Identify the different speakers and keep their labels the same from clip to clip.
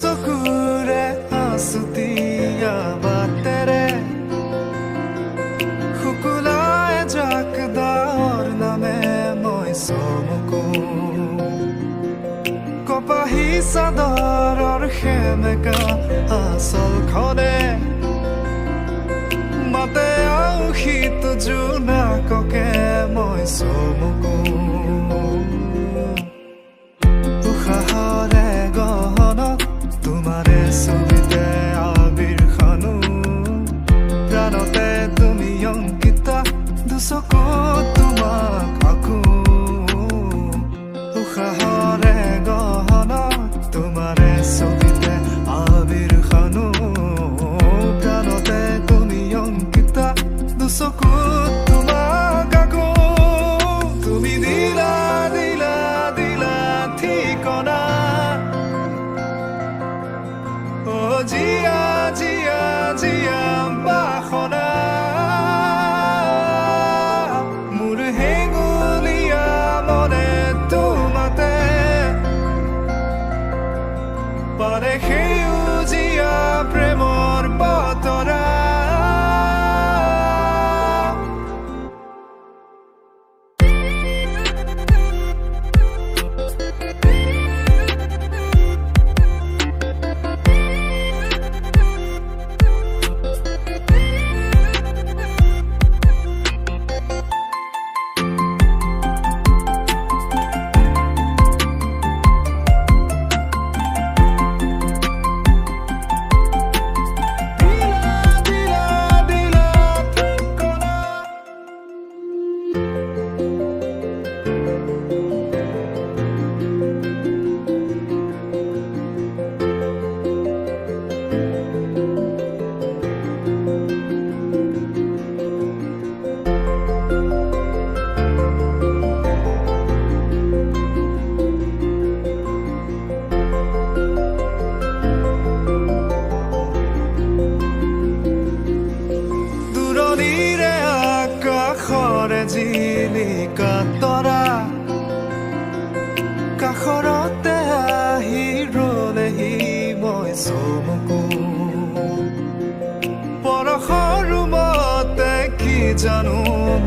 Speaker 1: চকুৰে আছুতীয়া বাটেৰে শুকুলাই জাক দাৱৰ নামে মই চমকো কপাহী চাদৰৰ সেমেকা আঁচলখনে মাতে আউসীত জোনাককে মই চমকো উশাহৰে গহনত তোমাৰে ছবিতে আবিৰ খানো প্ৰাণতে তুমি অংকিতা দুচকুত তোমাক আঁকো উশাহৰে গহনত তোমাৰে ছবিতে আবিৰ খানো প্ৰাণতে তুমি অংকিতা দুচকুত তোমাক আঁকো তুমি দিলা দিলা দিলা ঠিকনা অ জিয়া জিয়া জিয়া বাসনা মোৰ হেঙুলীয়া মনে তোমাতে পাৰে সেউজীয়া প্ৰেমৰ বতৰা জিলিকা তৰা কাষৰতে আহি ৰলেহি মই চমকো পৰশৰ ৰুমতে কি জানো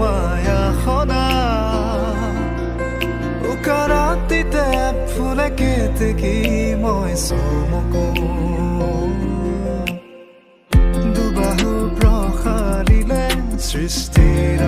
Speaker 1: মায়াখনা উকাৰাতিতে ফুলে কেতেকী মই চমকো দুবাহু প্ৰসাৰিলে সৃষ্টিৰ